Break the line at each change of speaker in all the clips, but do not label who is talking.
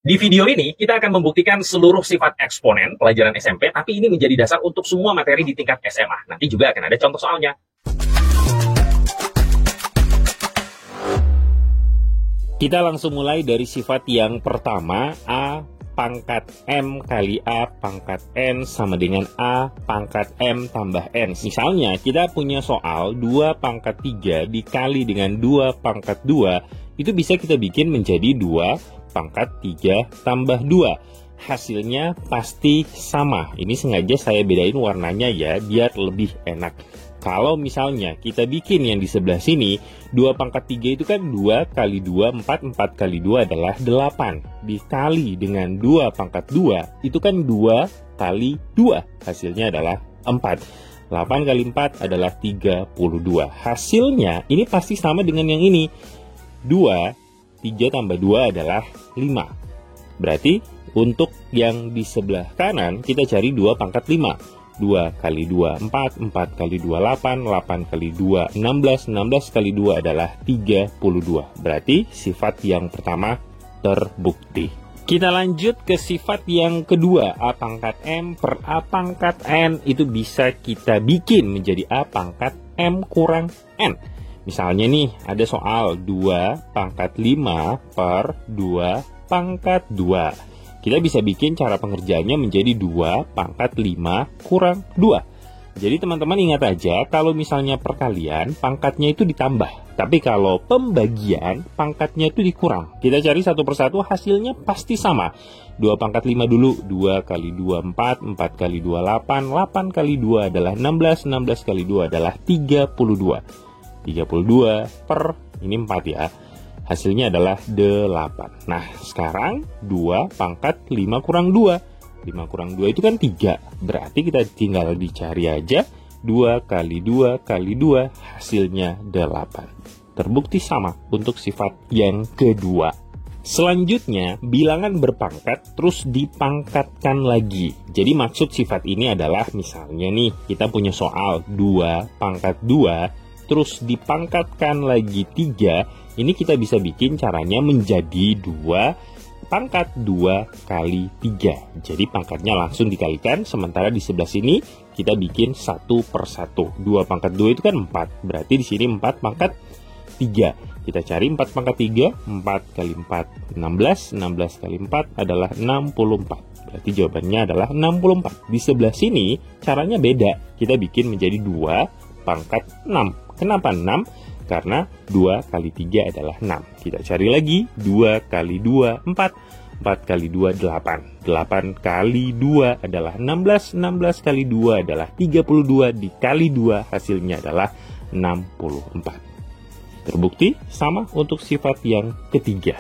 Di video ini, kita akan membuktikan seluruh sifat eksponen pelajaran SMP, tapi ini menjadi dasar untuk semua materi di tingkat SMA. Nanti juga akan ada contoh soalnya.
Kita langsung mulai dari sifat yang pertama, A pangkat M kali A pangkat N sama dengan A pangkat M tambah N. Misalnya, kita punya soal 2 pangkat 3 dikali dengan 2 pangkat 2, itu bisa kita bikin menjadi 2 pangkat 3 tambah 2. Hasilnya pasti sama. Ini sengaja saya bedain warnanya ya, biar lebih enak. Kalau misalnya kita bikin yang di sebelah sini, 2 pangkat 3 itu kan 2 kali 2, 4 kali 2 adalah 8. Dikali dengan 2 pangkat 2, itu kan 2 kali 2. Hasilnya adalah 4. 8 kali 4 adalah 32. Hasilnya ini pasti sama dengan yang ini. 3 tambah 2 adalah 5. Berarti untuk yang di sebelah kanan kita cari 2 pangkat 5. 2 kali 2, 4 kali 2, 8 kali 2, 16 kali 2 adalah 32. Berarti sifat yang pertama terbukti. Kita lanjut ke sifat yang kedua, A pangkat M per A pangkat N. Itu bisa kita bikin menjadi A pangkat M kurang N. Misalnya nih, ada soal 2 pangkat 5 per 2 pangkat 2. Kita bisa bikin cara pengerjaannya menjadi 2 pangkat 5 kurang 2. Jadi teman-teman ingat aja, kalau misalnya perkalian, pangkatnya itu ditambah. Tapi kalau pembagian, pangkatnya itu dikurang. Kita cari satu persatu, hasilnya pasti sama. 2 pangkat 5 dulu, 2 kali 2, 4 kali 2, 8 kali 2 adalah 16 kali 2 adalah 32. 32 per, ini 4 ya, hasilnya adalah 8. Nah, sekarang 2 pangkat 5 kurang 2. 5 kurang 2 itu kan 3. Berarti kita tinggal dicari aja 2 kali 2 kali 2, hasilnya 8. Terbukti sama untuk sifat yang kedua. Selanjutnya, bilangan berpangkat terus dipangkatkan lagi. Jadi maksud sifat ini adalah misalnya nih, kita punya soal 2 pangkat 2 terus dipangkatkan lagi 3, ini kita bisa bikin caranya menjadi 2 pangkat 2 kali 3. Jadi pangkatnya langsung dikalikan, sementara di sebelah sini kita bikin satu per satu. 2 pangkat 2 itu kan 4, berarti di sini 4 pangkat 3. Kita cari 4 pangkat 3, 4 kali 4, 16 kali 4 adalah 64. Berarti jawabannya adalah 64. Di sebelah sini caranya beda, kita bikin menjadi 2 pangkat 6. Kenapa 6? Karena 2 kali 3 adalah 6. Kita cari lagi, 2 kali 2, 4. 4 kali 2, 8. 8 kali 2 adalah 16. 16 kali 2 adalah 32. Dikali 2 hasilnya adalah 64. Terbukti sama untuk sifat yang ketiga.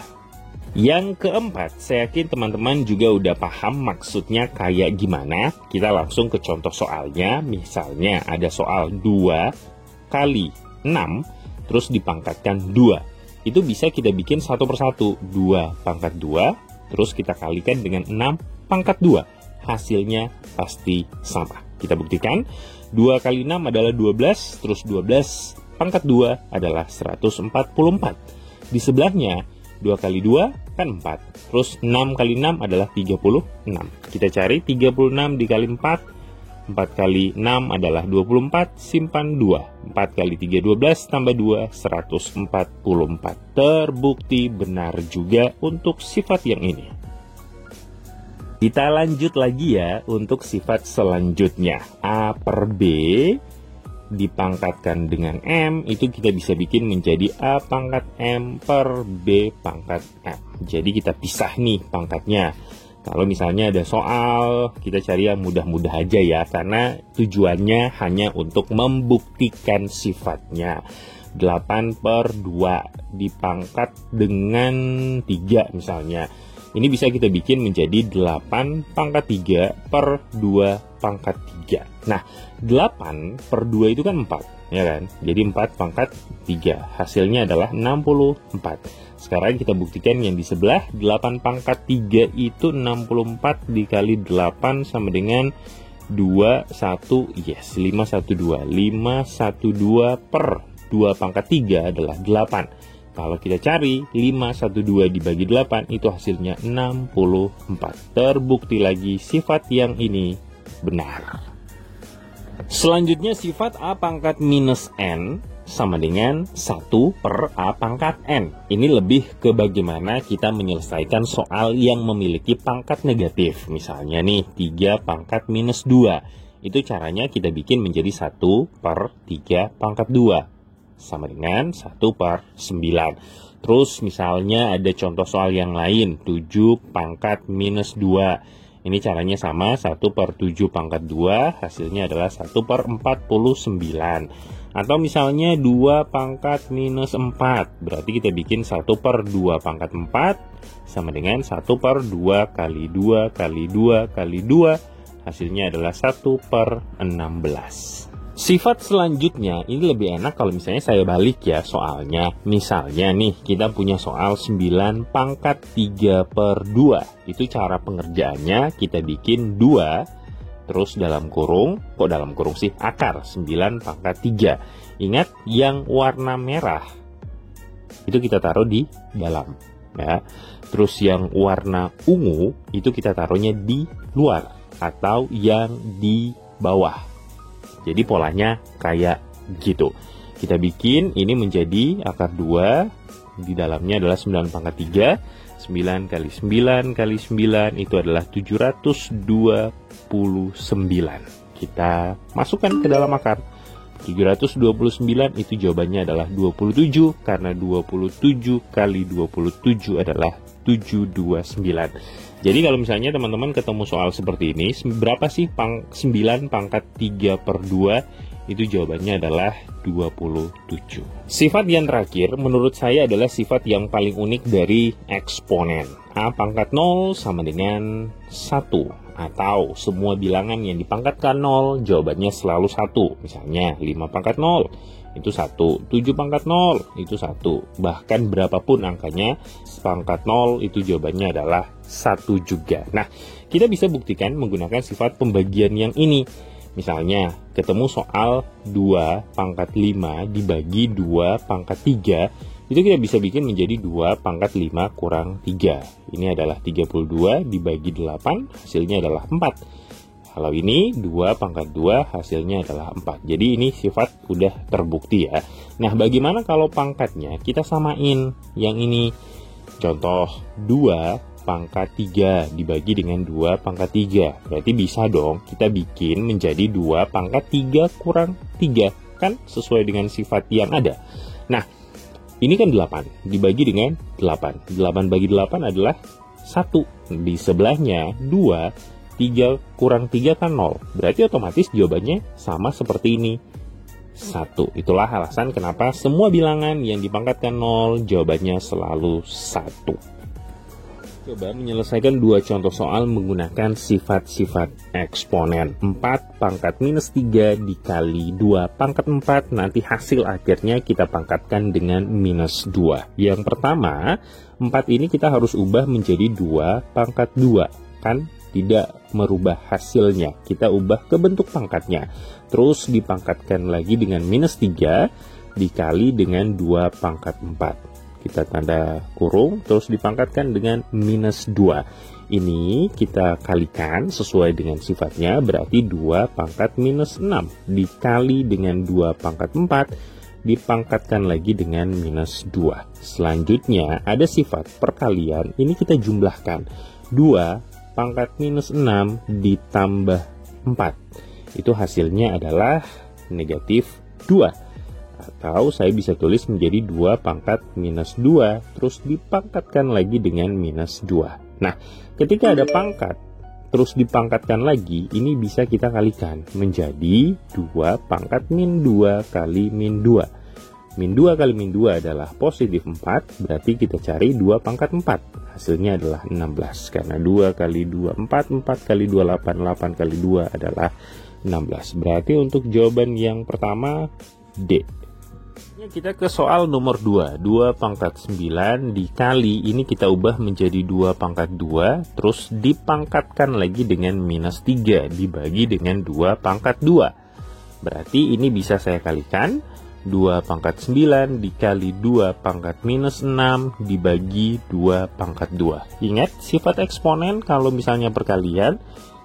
Yang keempat, saya yakin teman-teman juga udah paham maksudnya kayak gimana. Kita langsung ke contoh soalnya. Misalnya ada soal 2 kali 6 terus dipangkatkan 2. Itu bisa kita bikin satu persatu. 2 pangkat 2 terus kita kalikan dengan 6 pangkat 2. Hasilnya pasti sama. Kita buktikan. 2 kali 6 adalah 12, terus 12 pangkat 2 adalah 144. Di sebelahnya 2 kali 2 kan 4. Terus 6 kali 6 adalah 36. Kita cari 36 dikali 4. 4 kali 6 adalah 24, simpan 2. 4 kali 3, 12, tambah 2, 144. Terbukti benar juga untuk sifat yang ini. Kita lanjut lagi ya untuk sifat selanjutnya. A per B dipangkatkan dengan M, itu kita bisa bikin menjadi A pangkat M per B pangkat M. Jadi kita pisah nih pangkatnya. Kalau misalnya ada soal, kita cari yang mudah-mudah aja ya, karena tujuannya hanya untuk membuktikan sifatnya. 8 per 2 dipangkat dengan 3 misalnya. Ini bisa kita bikin menjadi 8 pangkat 3 per 2 pangkat 3. Nah, 8 per 2 itu kan 4, ya kan? Jadi 4 pangkat 3. Hasilnya adalah 64. Sekarang kita buktikan yang di sebelah, 8 pangkat 3 itu 64 dikali 8 sama dengan 2, 1, yes, 512. 512 per 2 pangkat 3 adalah 8. Kalau kita cari 512 dibagi 8 itu hasilnya 64. Terbukti lagi sifat yang ini benar. Selanjutnya sifat A pangkat minus N sama dengan 1 per A pangkat N. Ini lebih ke bagaimana kita menyelesaikan soal yang memiliki pangkat negatif. Misalnya nih 3 pangkat minus 2. Itu caranya kita bikin menjadi 1 per 3 pangkat 2. Sama dengan 1 per 9. Terus misalnya ada contoh soal yang lain, 7 pangkat minus 2. Ini caranya sama, 1 per 7 pangkat 2, hasilnya adalah 1 per 49. Atau misalnya 2 pangkat minus 4, berarti kita bikin 1 per 2 pangkat 4, sama dengan 1 per 2 kali 2 kali 2 kali 2, hasilnya adalah 1 per 16. Sifat selanjutnya, ini lebih enak kalau misalnya saya balik ya soalnya. Misalnya nih, kita punya soal 9 pangkat 3 per 2. Itu cara pengerjaannya, kita bikin 2, terus dalam kurung, akar 9 pangkat 3. Ingat, yang warna merah, itu kita taruh di dalam. Ya. Terus yang warna ungu, itu kita taruhnya di luar, atau yang di bawah. Jadi polanya kayak gitu. Kita bikin ini menjadi akar 2. Di dalamnya adalah 9 pangkat 3. 9 kali 9 kali 9 itu adalah 729. Kita masukkan ke dalam akar. 729 itu jawabannya adalah 27. Karena 27 kali 27 adalah 729. Jadi kalau misalnya teman-teman ketemu soal seperti ini, berapa sih 9 pangkat 3 per 2? Itu jawabannya adalah 27. Sifat yang terakhir menurut saya adalah sifat yang paling unik dari eksponen. A pangkat 0 sama dengan 1. Atau semua bilangan yang dipangkatkan 0, jawabannya selalu 1. Misalnya 5 pangkat 0. Itu 1, 7 pangkat 0, itu 1. Bahkan berapapun angkanya, pangkat 0 itu jawabannya adalah 1 juga. Nah, kita bisa buktikan menggunakan sifat pembagian yang ini. Misalnya, ketemu soal 2 pangkat 5 dibagi 2 pangkat 3, itu kita bisa bikin menjadi 2 pangkat 5 kurang 3. Ini adalah 32 dibagi 8, hasilnya adalah 4. Kalau ini 2 pangkat 2 hasilnya adalah 4. Jadi ini sifat udah terbukti ya. Nah, bagaimana kalau pangkatnya kita samain yang ini? Contoh 2 pangkat 3 dibagi dengan 2 pangkat 3. Berarti bisa dong kita bikin menjadi 2 pangkat 3 kurang 3. Kan sesuai dengan sifat yang ada. Nah, ini kan 8 dibagi dengan 8. 8 bagi 8 adalah 1. Di sebelahnya 2. 3 kurang 3 kan 0. Berarti otomatis jawabannya sama seperti ini. 1. Itulah alasan kenapa semua bilangan yang dipangkatkan 0 jawabannya selalu 1. Coba menyelesaikan 2 contoh soal menggunakan sifat-sifat eksponen. 4 pangkat minus 3 dikali 2 pangkat 4. Nanti hasil akhirnya kita pangkatkan dengan minus 2. Yang pertama, 4 ini kita harus ubah menjadi 2 pangkat 2. Kan tidak merubah hasilnya, kita ubah ke bentuk pangkatnya. Terus dipangkatkan lagi dengan minus 3 dikali dengan 2 pangkat 4. Kita tanda kurung, terus dipangkatkan dengan minus 2. Ini kita kalikan sesuai dengan sifatnya, berarti 2 pangkat minus 6 dikali dengan 2 pangkat 4 dipangkatkan lagi dengan minus 2. Selanjutnya ada sifat perkalian, ini kita jumlahkan. 2 pangkat minus 6 ditambah 4. Itu hasilnya adalah negatif 2. Atau saya bisa tulis menjadi 2 pangkat minus 2, terus dipangkatkan lagi dengan minus 2. Nah, ketika ada pangkat, terus dipangkatkan lagi, ini bisa kita kalikan menjadi 2 pangkat min 2 kali min 2. Min 2 kali min 2 adalah positif 4, berarti kita cari 2 pangkat 4. Hasilnya adalah 16, karena 2 kali 2, 4, 4 kali 2, 8, 8 kali 2 adalah 16. Berarti untuk jawaban yang pertama, D. Kita ke soal nomor 2. 2 pangkat 9 dikali, ini kita ubah menjadi 2 pangkat 2, terus dipangkatkan lagi dengan minus 3, dibagi dengan 2 pangkat 2. Berarti ini bisa saya kalikan, 2 pangkat 9 dikali 2 pangkat minus 6 dibagi 2 pangkat 2. Ingat, sifat eksponen kalau misalnya perkalian,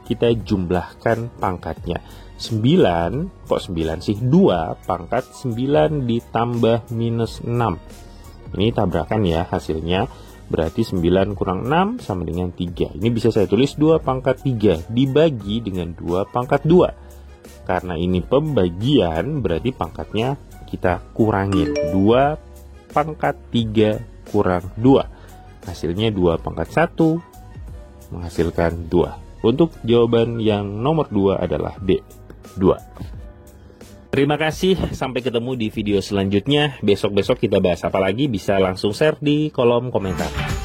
kita jumlahkan pangkatnya. 9, kok 9 sih? 2 pangkat 9 ditambah minus 6. Ini tabrakan ya hasilnya. Berarti 9 kurang 6 sama dengan 3. Ini bisa saya tulis 2 pangkat 3 dibagi dengan 2 pangkat 2. Karena ini pembagian, berarti pangkatnya kita kurangin. 2 pangkat 3 kurang 2. Hasilnya 2 pangkat 1 menghasilkan 2. Untuk jawaban yang nomor 2 adalah D, 2. Terima kasih, sampai ketemu di video selanjutnya. Besok-besok kita bahas apa lagi, bisa langsung share di kolom komentar.